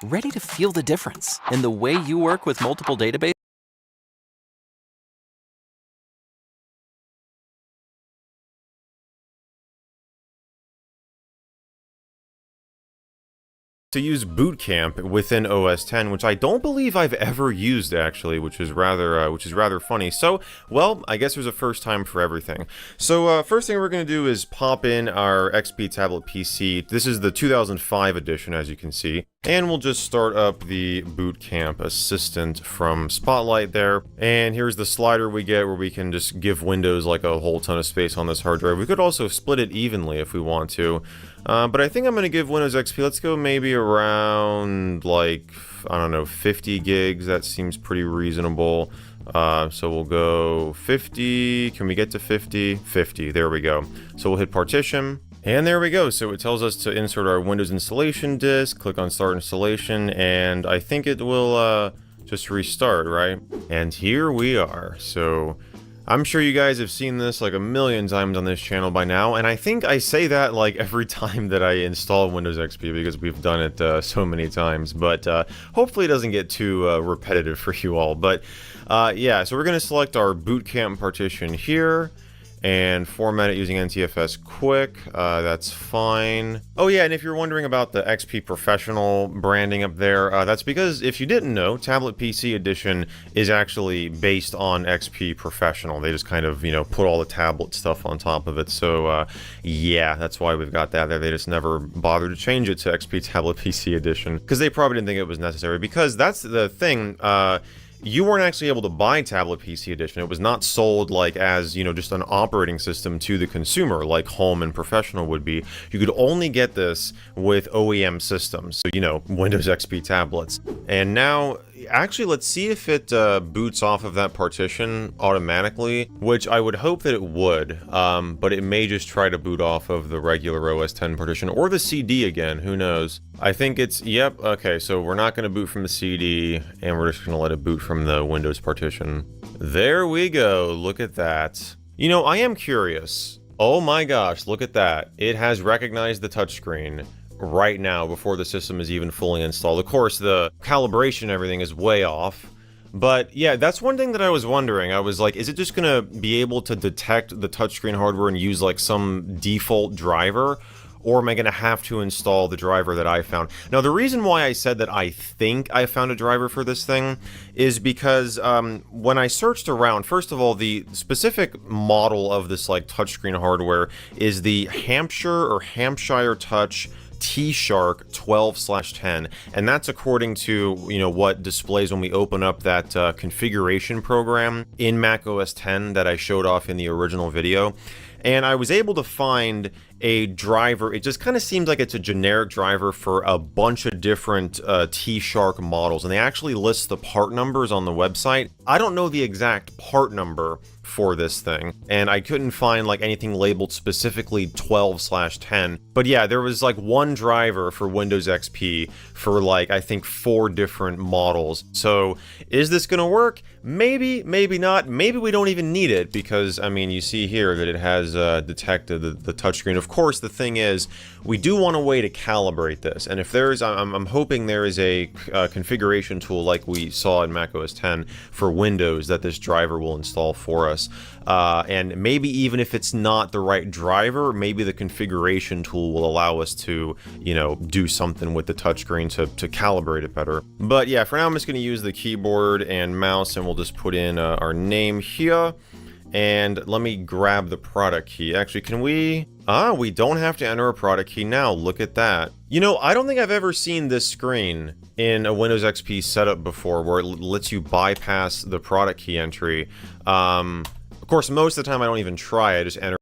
Ready to feel the difference in the way you work with multiple databases? To use Boot Camp within OS 10, which I don't believe I've ever used actually, which is rather funny. So, well, I guess there's a first time for everything. So, first thing we're gonna do is pop in our XP Tablet PC. This is the 2005 edition, as you can see, and we'll just start up the Boot Camp Assistant from Spotlight there. And here's the slider we get where we can just give Windows like a whole ton of space on this hard drive. We could also split it evenly if we want to. But I think I'm going to give Windows XP, let's go maybe around, like, I don't know, 50 gigs. That seems pretty reasonable. So we'll go 50. Can we get to 50? 50, there we go. So we'll hit partition. And there we go. So it tells us to insert our Windows installation disk, click on start installation, and I think it will just restart, right? And here we are. So I'm sure you guys have seen this like a million times on this channel by now, and I think I say that like every time that I install Windows XP because we've done it so many times, but hopefully it doesn't get too repetitive for you all. But yeah, so we're going to select our Boot Camp partition here and format it using NTFS Quick. That's fine. Oh yeah, and if you're wondering about the XP Professional branding up there, that's because if you didn't know, Tablet PC Edition is actually based on XP Professional. They just kind of, you know, put all the tablet stuff on top of it. So yeah, that's why we've got that there. They just never bothered to change it to XP Tablet PC Edition because they probably didn't think it was necessary, because that's the thing. You weren't actually able to buy Tablet PC Edition. It was not sold like as, you know, just an operating system to the consumer like Home and Professional would be. You could only get this with OEM systems, so, you know, Windows XP tablets. And now, actually, let's see if it boots off of that partition automatically, which I would hope that it would, but it may just try to boot off of the regular OS 10 partition, or the CD again, who knows. I think it's, yep, okay, so we're not going to boot from the CD, and we're just going to let it boot from the Windows partition. There we go, look at that. You know, I am curious. Oh my gosh, look at that. It has recognized the touchscreen right now before the system is even fully installed. Of course, the calibration and everything is way off. But yeah, that's one thing that I was wondering. I was like, is it just gonna be able to detect the touchscreen hardware and use like some default driver? Or am I going to have to install the driver that I found? Now, the reason why I said that I think I found a driver for this thing is because when I searched around, first of all, the specific model of this like touchscreen hardware is the Hampshire Touch T-Shark 12/10, and that's according to, you know, what displays when we open up that configuration program in macOS 10 that I showed off in the original video. And I was able to find a driver. It just kind of seems like it's a generic driver for a bunch of different T-Shark models, and they actually list the part numbers on the website. I don't know the exact part number for this thing, and I couldn't find like anything labeled specifically 12/10, but yeah, there was like one driver for Windows XP for like, I think 4 different models. So is this gonna work? Maybe, maybe not. Maybe we don't even need it, because I mean, you see here that it has detected the touchscreen. Of course, the thing is, we do want a way to calibrate this, and if there's, I'm hoping there is a configuration tool like we saw in macOS 10 for Windows that this driver will install for us. And maybe even if it's not the right driver, maybe the configuration tool will allow us to, you know, do something with the touchscreen to calibrate it better. But yeah, for now I'm just going to use the keyboard and mouse, and we'll just put in our name here. And let me grab the product key. Actually, can we... we don't have to enter a product key now. Look at that. You know, I don't think I've ever seen this screen in a Windows XP setup before, where it lets you bypass the product key entry. Of course, most of the time I don't even try. I just enter.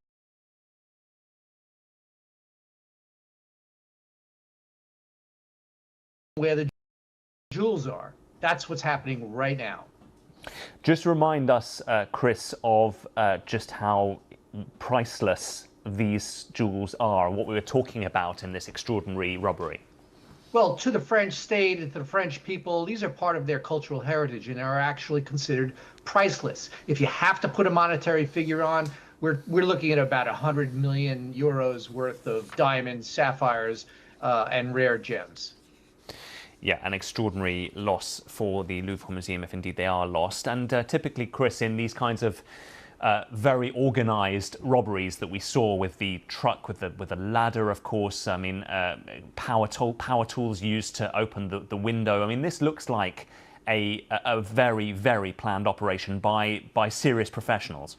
Where the jewels are. That's what's happening right now. Just remind us, Chris, of just how priceless these jewels are, what we were talking about in this extraordinary robbery. Well, to the French state, to the French people, these are part of their cultural heritage and are actually considered priceless. If you have to put a monetary figure on, we're looking at about 100 million euros worth of diamonds, sapphires, and rare gems. Yeah, an extraordinary loss for the Louvre Museum, if indeed they are lost. And typically, Chris, in these kinds of very organised robberies that we saw with the truck, with the ladder, of course. I mean, power tools used to open the window. I mean, this looks like a very, very planned operation by serious professionals.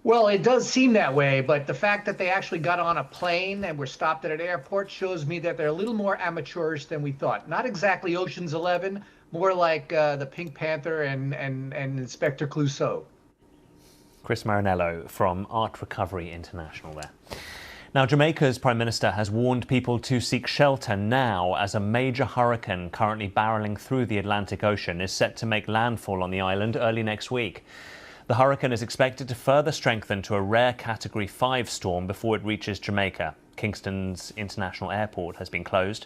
Well, it does seem that way, but the fact that they actually got on a plane and were stopped at an airport shows me that they're a little more amateurish than we thought. Not exactly Ocean's 11, more like the Pink Panther and Inspector Clouseau. Chris Marinello from Art Recovery International there. Now, Jamaica's Prime Minister has warned people to seek shelter now as a major hurricane currently barreling through the Atlantic Ocean is set to make landfall on the island early next week. The hurricane is expected to further strengthen to a rare Category 5 storm before it reaches Jamaica. Kingston's International Airport has been closed,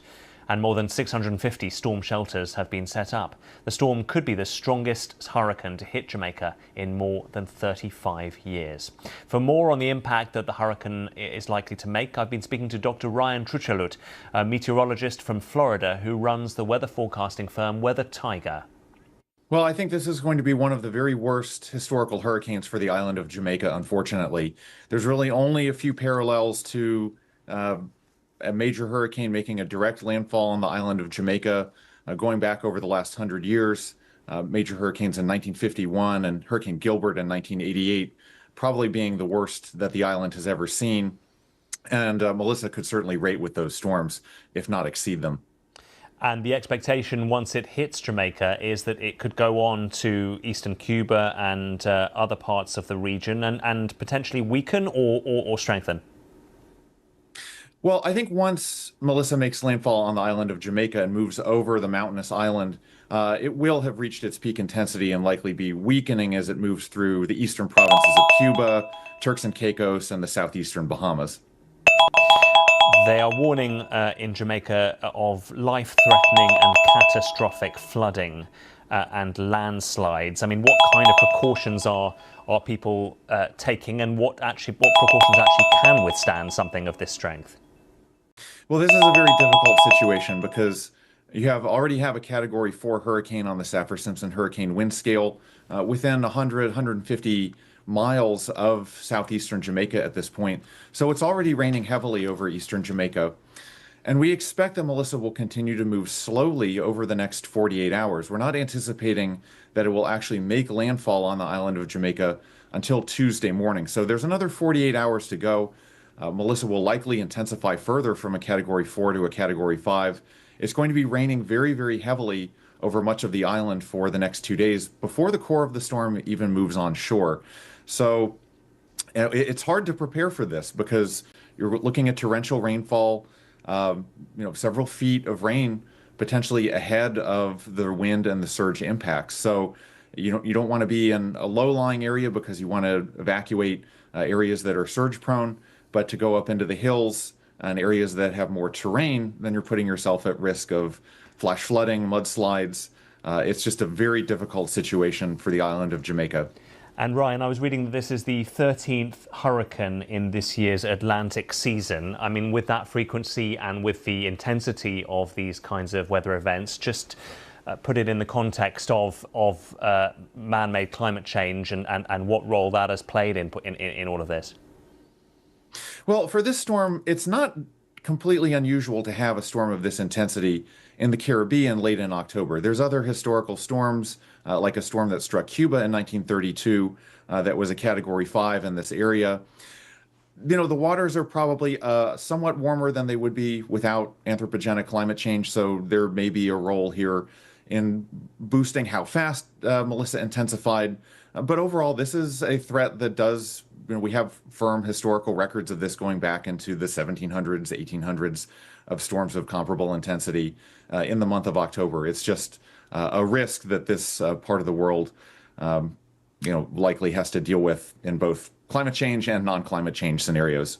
and more than 650 storm shelters have been set up. The storm could be the strongest hurricane to hit Jamaica in more than 35 years. For more on the impact that the hurricane is likely to make, I've been speaking to Dr. Ryan Truchelut, a meteorologist from Florida who runs the weather forecasting firm Weather Tiger. Well, I think this is going to be one of the very worst historical hurricanes for the island of Jamaica, unfortunately. There's really only a few parallels to a major hurricane making a direct landfall on the island of Jamaica going back over the last 100 years. Major hurricanes in 1951 and Hurricane Gilbert in 1988 probably being the worst that the island has ever seen. And Melissa could certainly rate with those storms, if not exceed them. And the expectation once it hits Jamaica is that it could go on to eastern Cuba and other parts of the region and potentially weaken or strengthen. Well, I think once Melissa makes landfall on the island of Jamaica and moves over the mountainous island, it will have reached its peak intensity and likely be weakening as it moves through the eastern provinces of Cuba, Turks and Caicos, and the southeastern Bahamas. They are warning in Jamaica of life-threatening and catastrophic flooding and landslides. I mean, what kind of precautions are people taking, and what precautions actually can withstand something of this strength? Well, this is a very difficult situation because you already have a Category 4 hurricane on the Saffir-Simpson hurricane wind scale within 100, 150 miles of southeastern Jamaica at this point. So it's already raining heavily over eastern Jamaica. And we expect that Melissa will continue to move slowly over the next 48 hours. We're not anticipating that it will actually make landfall on the island of Jamaica until Tuesday morning. So there's another 48 hours to go. Melissa will likely intensify further from a Category 4 to a Category 5. It's going to be raining very, very heavily over much of the island for the next 2 days before the core of the storm even moves on shore. So it's hard to prepare for this because you're looking at torrential rainfall, several feet of rain potentially ahead of the wind and the surge impacts. So you don't want to be in a low-lying area because you want to evacuate areas that are surge prone, but to go up into the hills and areas that have more terrain, then you're putting yourself at risk of flash flooding, mudslides. It's just a very difficult situation for the island of Jamaica. And Ryan, I was reading that this is the 13th hurricane in this year's Atlantic season. I mean, with that frequency and with the intensity of these kinds of weather events, just put it in the context of man-made climate change and what role that has played in all of this. Well, for this storm, it's not completely unusual to have a storm of this intensity in the Caribbean late in October. There's other historical storms, like a storm that struck Cuba in 1932 that was a Category 5 in this area. The waters are probably somewhat warmer than they would be without anthropogenic climate change, so there may be a role here in boosting how fast Melissa intensified. But overall, this is a threat that does, we have firm historical records of this going back into the 1700s, 1800s of storms of comparable intensity in the month of October. It's just a risk that this part of the world, likely has to deal with in both climate change and non-climate change scenarios.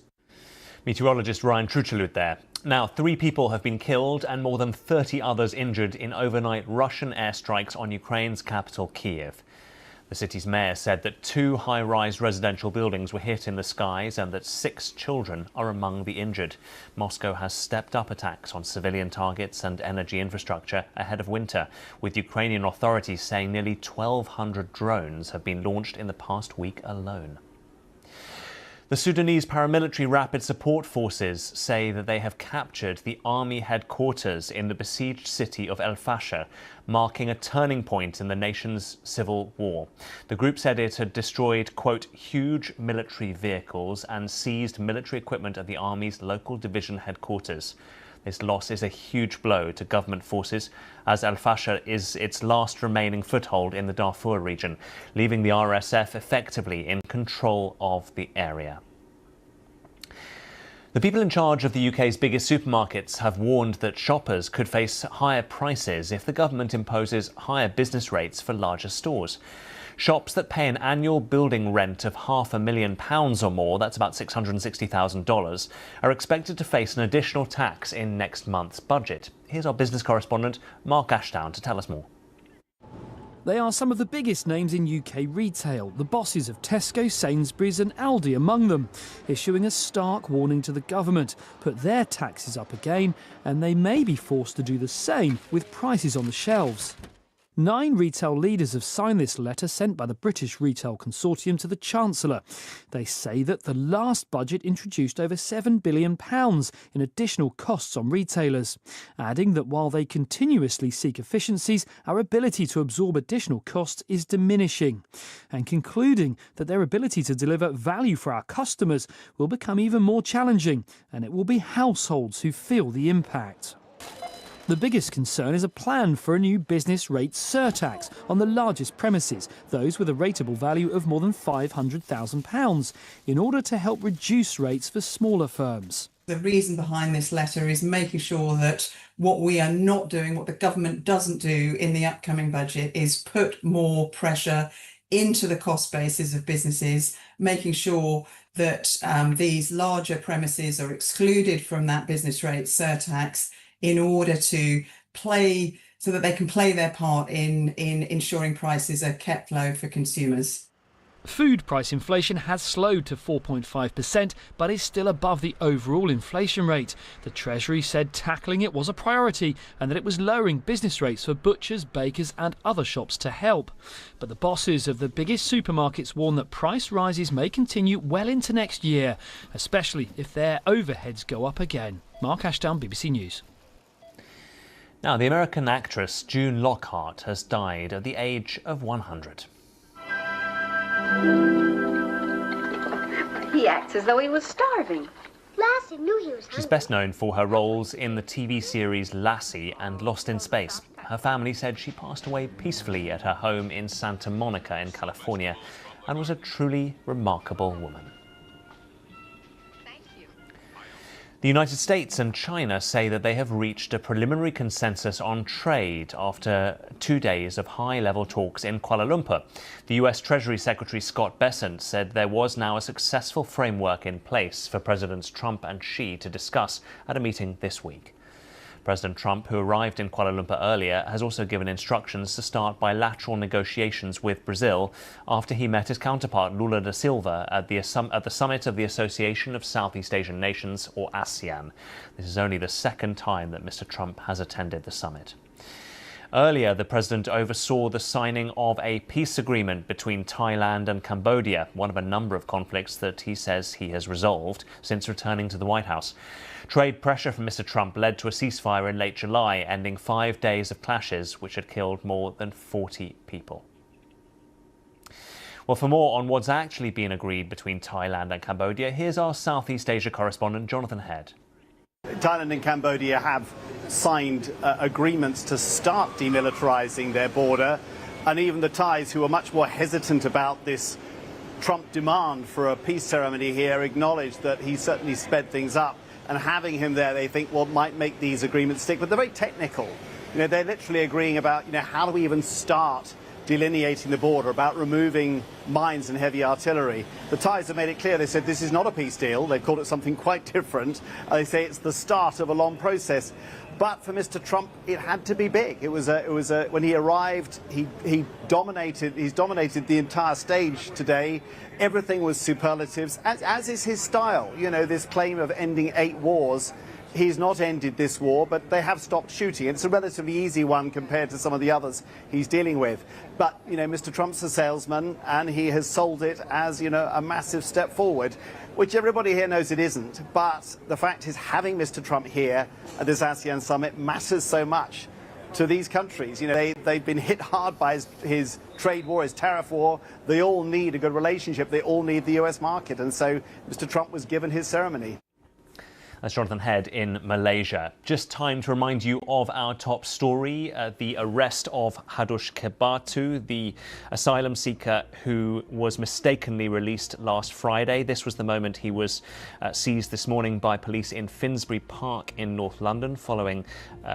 Meteorologist Ryan Truchelut there. Now, 3 people have been killed and more than 30 others injured in overnight Russian airstrikes on Ukraine's capital, Kiev. The city's mayor said that 2 high-rise residential buildings were hit in the skies and that 6 children are among the injured. Moscow has stepped up attacks on civilian targets and energy infrastructure ahead of winter, with Ukrainian authorities saying nearly 1,200 drones have been launched in the past week alone. The Sudanese paramilitary rapid support forces say that they have captured the army headquarters in the besieged city of El Fasher, marking a turning point in the nation's civil war. The group said it had destroyed, quote, huge military vehicles and seized military equipment at the army's local division headquarters. This loss is a huge blow to government forces, as El Fasher is its last remaining foothold in the Darfur region, leaving the RSF effectively in control of the area. The people in charge of the UK's biggest supermarkets have warned that shoppers could face higher prices if the government imposes higher business rates for larger stores. Shops that pay an annual building rent of £500,000 or more, that's about $660,000, are expected to face an additional tax in next month's budget. Here's our business correspondent, Mark Ashdown, to tell us more. They are some of the biggest names in UK retail, the bosses of Tesco, Sainsbury's and Aldi among them, issuing a stark warning to the government. Put their taxes up again and they may be forced to do the same with prices on the shelves. 9 retail leaders have signed this letter sent by the British Retail Consortium to the Chancellor. They say that the last budget introduced over £7 billion in additional costs on retailers, adding that while they continuously seek efficiencies, our ability to absorb additional costs is diminishing, and concluding that their ability to deliver value for our customers will become even more challenging, and it will be households who feel the impact. The biggest concern is a plan for a new business rate surtax on the largest premises, those with a rateable value of more than £500,000, in order to help reduce rates for smaller firms. The reason behind this letter is making sure that what we are not doing, what the government doesn't do in the upcoming budget, is put more pressure into the cost bases of businesses, making sure that these larger premises are excluded from that business rate surtax, in order to play so that they can play their part in ensuring prices are kept low for consumers. Food price inflation has slowed to 4.5%, but is still above the overall inflation rate. The Treasury said tackling it was a priority and that it was lowering business rates for butchers, bakers and other shops to help. But the bosses of the biggest supermarkets warn that price rises may continue well into next year, especially if their overheads go up again. Mark Ashdown, BBC News. Now, the American actress June Lockhart has died at the age of 100. He acts as though he was starving. Lassie knew he was hungry. She's best known for her roles in the TV series Lassie and Lost in Space. Her family said she passed away peacefully at her home in Santa Monica in California and was a truly remarkable woman. The United States and China say that they have reached a preliminary consensus on trade after 2 days of high-level talks in Kuala Lumpur. The US Treasury Secretary Scott Bessent said there was now a successful framework in place for Presidents Trump and Xi to discuss at a meeting this week. President Trump, who arrived in Kuala Lumpur earlier, has also given instructions to start bilateral negotiations with Brazil after he met his counterpart Lula da Silva at the summit of the Association of Southeast Asian Nations, or ASEAN. This is only the second time that Mr. Trump has attended the summit. Earlier, the president oversaw the signing of a peace agreement between Thailand and Cambodia, one of a number of conflicts that he says he has resolved since returning to the White House. Trade pressure from Mr. Trump led to a ceasefire in late July, ending 5 days of clashes which had killed more than 40 people. Well, for more on what's actually been agreed between Thailand and Cambodia, here's our Southeast Asia correspondent, Jonathan Head. Thailand and Cambodia have signed agreements to start demilitarizing their border, and even the Thais, who are much more hesitant about this Trump demand for a peace ceremony here, acknowledge that he certainly sped things up, and having him there, they think, well, might make these agreements stick. But they're very technical. They're literally agreeing about, how do we even start delineating the border, about removing mines and heavy artillery. The Thais have made it clear. They said this is not a peace deal. They've called it something quite different. They say it's the start of a long process. But for Mr. Trump, it had to be big. When he arrived, he's dominated the entire stage today. Everything was superlatives, as is his style. You know, this claim of ending 8 wars. He's not ended this war, but they have stopped shooting. It's a relatively easy one compared to some of the others he's dealing with. But, you know, Mr. Trump's a salesman, and he has sold it as, you know, a massive step forward, which everybody here knows it isn't. But the fact is, having Mr. Trump here at this ASEAN summit matters so much to these countries. You know, they've been hit hard by his trade war, his tariff war. They all need a good relationship. They all need the US market. And so Mr. Trump was given his ceremony. That's Jonathan Head in Malaysia. Just time to remind you of our top story, the arrest of Hadush Kebatu, the asylum seeker who was mistakenly released last Friday. This was the moment he was seized this morning by police in Finsbury Park in North London following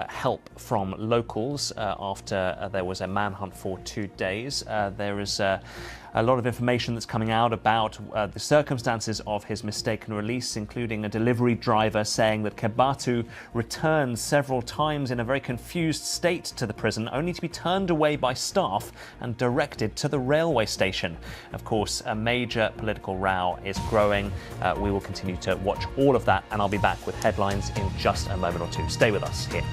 help from locals after there was a manhunt for 2 days. There is a lot of information that's coming out about the circumstances of his mistaken release, including a delivery driver saying that Kebatu returned several times in a very confused state to the prison, only to be turned away by staff and directed to the railway station. Of course, a major political row is growing. We will continue to watch all of that, and I'll be back with headlines in just a moment or two. Stay with us here.